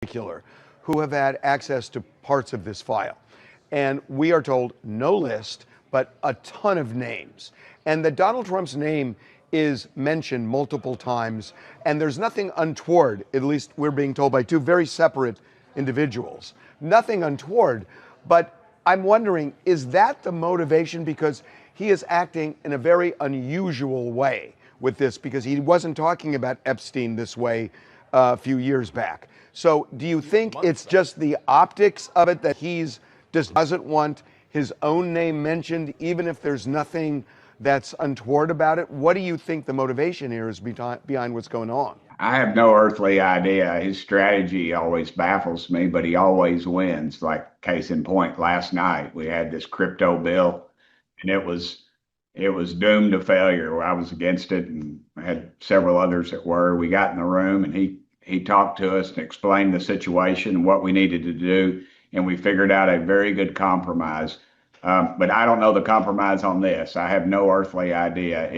particular who have had access to parts of this file. And we are told no list, but a ton of names. And that Donald Trump's name is mentioned multiple times, and there's nothing untoward, at least we're being told by two very separate individuals. Nothing untoward, but I'm wondering, is that the motivation? Because he is acting in a very unusual way with this, because he wasn't talking about Epstein this way a few years back. So do you think it's just the optics of it, that he's just doesn't want his own name mentioned, even if there's nothing that's untoward about it? What do you think the motivation here is behind what's going on? I have no earthly idea. His strategy always baffles me, but he always wins. Like case in point, last night we had this crypto bill, and it was doomed to failure. I was against it, and I had several others that were. We got in the room, and he talked to us and explained the situation and what we needed to do, and we figured out a very good compromise. But I don't know the compromise on this. I have no earthly idea.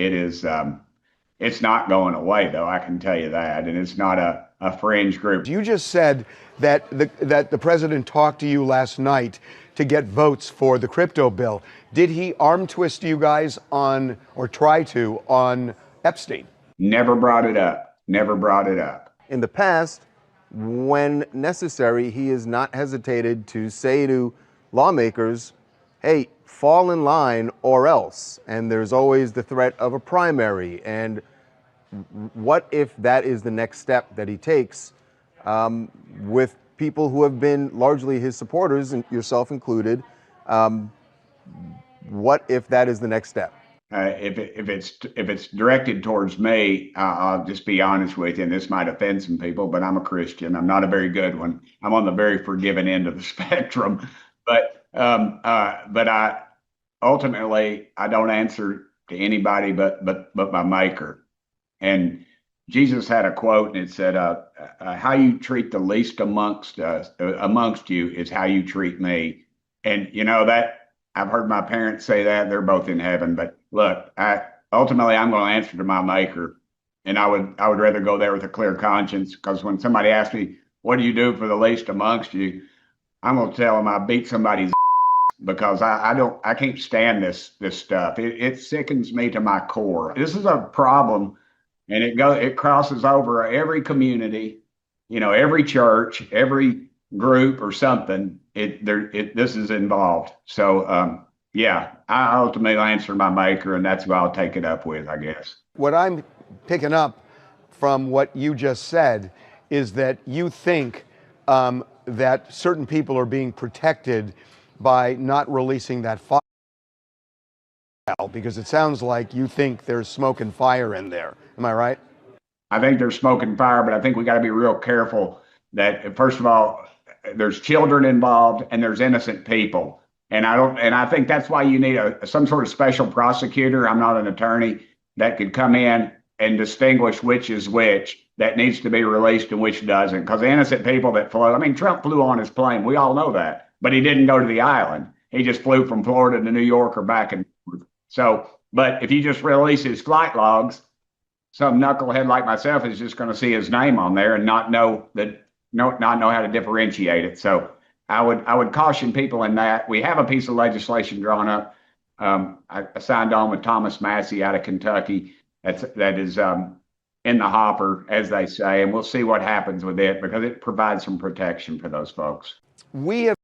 It's not going away, though, I can tell you that, and it's not a fringe group. You just said that the president talked to you last night to get votes for the crypto bill. Did he arm twist you guys on, or try to, on Epstein? Never brought it up. Never brought it up. In the past, when necessary, he has not hesitated to say to lawmakers, hey, fall in line or else. And there's always the threat of a primary. And what if that is the next step that he takes with people who have been largely his supporters, and yourself included? What if that is the next step? If it's directed towards me, I'll just be honest with you, and this might offend some people, but I'm a Christian. I'm not a very good one. I'm on the very forgiving end of the spectrum. But I ultimately don't answer to anybody but my Maker. And Jesus had a quote, and it said, "How you treat the least amongst you is how you treat me." And you know that I've heard my parents say that. They're both in heaven. But look, ultimately I'm going to answer to my Maker, and I would rather go there with a clear conscience. Because when somebody asks me, "What do you do for the least amongst you?" I'm going to tell them I beat somebody's because I can't stand this stuff. It sickens me to my core. This is a problem, and it crosses over every community, every church, every group or something. This is involved. So yeah, I ultimately answer my Maker, and that's what I'll take it up with, I guess. What I'm picking up from what you just said is that you think that certain people are being protected by not releasing that file, because it sounds like you think there's smoke and fire in there. Am I right? I think there's smoke and fire, but I think we got to be real careful that, first of all, there's children involved and there's innocent people. And I think that's why you need some sort of special prosecutor. I'm not an attorney that could come in and distinguish which is which that needs to be released and which doesn't. Because the innocent people that flew, Trump flew on his plane. We all know that. But he didn't go to the island. He just flew from Florida to New York or back and forth. So, but if you just release his flight logs, some knucklehead like myself is just going to see his name on there and not know how to differentiate it. So I would caution people in that. We have a piece of legislation drawn up. I signed on with Thomas Massey out of Kentucky. That is in the hopper, as they say, and we'll see what happens with it, because it provides some protection for those folks. We have